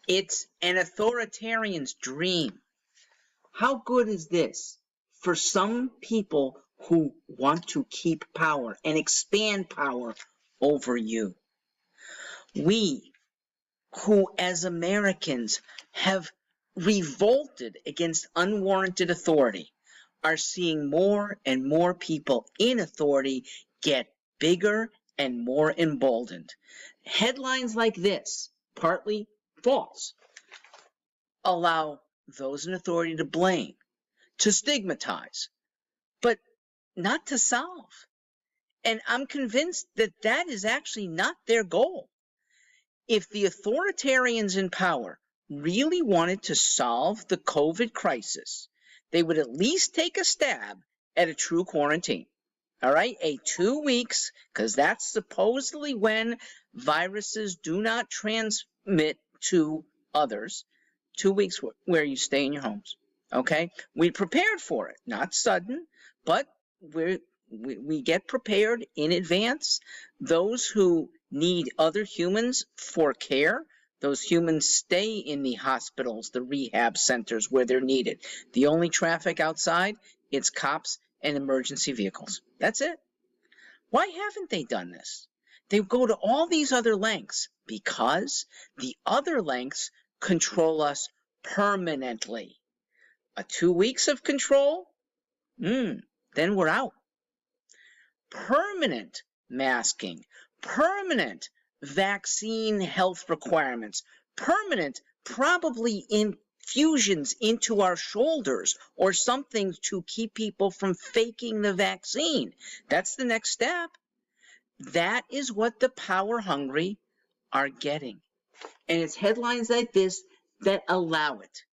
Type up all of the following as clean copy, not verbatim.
It's an authoritarian's dream. How good is this for some people who want to keep power and expand power over you? We, who as Americans have revolted against unwarranted authority, are seeing more and more people in authority get bigger and more emboldened. Headlines like this, partly false, allow those in authority to blame, to stigmatize, but not to solve. And I'm convinced that that is actually not their goal. If the authoritarians in power really wanted to solve the COVID crisis, they would at least take a stab at a true quarantine. All right, a 2 weeks, because that's supposedly when viruses do not transmit to others. 2 weeks where you stay in your homes. Okay, we prepared for it, not sudden, but we get prepared in advance. Those who need other humans for care, those humans stay in the hospitals, the rehab centers where they're needed. The only traffic outside, it's cops and emergency vehicles. That's it. Why haven't they done this? They go to all these other lengths because the other lengths control us permanently. 2 weeks of control? Then we're out. Permanent masking, permanent vaccine health requirements, permanent probably infusions into our shoulders or something to keep people from faking the vaccine. That's the next step. That is what the power hungry are getting. And it's headlines like this that allow it.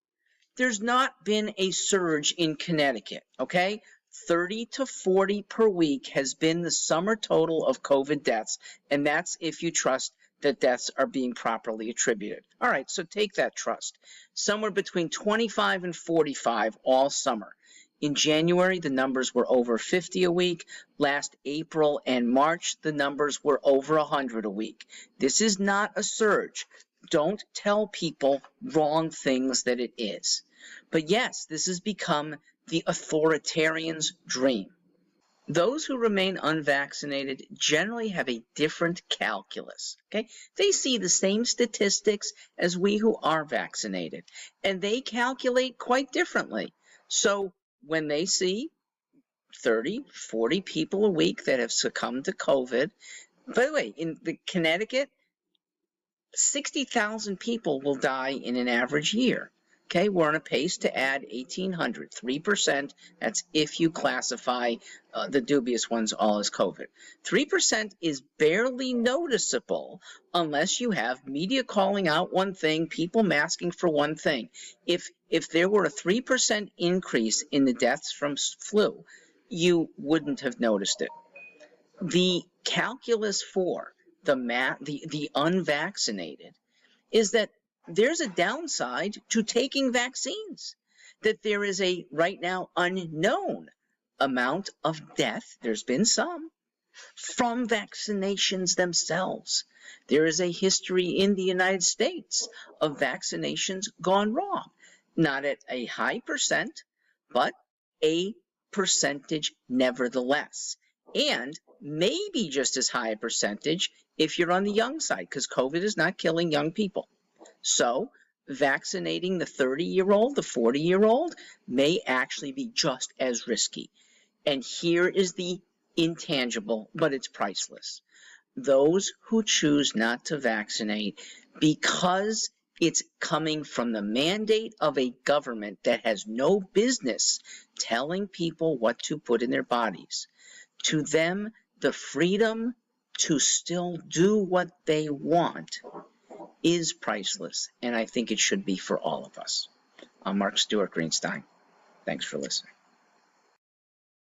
There's not been a surge in Connecticut, okay? 30 to 40 per week has been the summer total of COVID deaths, and that's if you trust that deaths are being properly attributed. All right, so take that trust. Somewhere between 25 and 45 all summer. In January, the numbers were over 50 a week. Last April and March, the numbers were over 100 a week. This is not a surge. Don't tell people wrong things that it is. But yes, this has become the authoritarian's dream. Those who remain unvaccinated generally have a different calculus, okay? They see the same statistics as we who are vaccinated, and they calculate quite differently. So when they see 30, 40 people a week that have succumbed to COVID, by the way, in Connecticut, 60,000 people will die in an average year. Okay, we're on a pace to add 1,800, 3%. That's if you classify the dubious ones all as COVID. 3% is barely noticeable unless you have media calling out one thing, people masking for one thing. If there were a 3% increase in the deaths from flu, you wouldn't have noticed it. The calculus for the unvaccinated is that there's a downside to taking vaccines, that there is a right now unknown amount of death, there's been some, from vaccinations themselves. There is a history in the United States of vaccinations gone wrong, not at a high percent, but a percentage nevertheless. And maybe just as high a percentage if you're on the young side, because COVID is not killing young people. So vaccinating the 30-year-old, the 40-year-old may actually be just as risky. And here is the intangible, but it's priceless. Those who choose not to vaccinate because it's coming from the mandate of a government that has no business telling people what to put in their bodies. To them, the freedom to still do what they want is priceless, and I think it should be for all of us. I'm Mark Stewart Greenstein. Thanks for listening.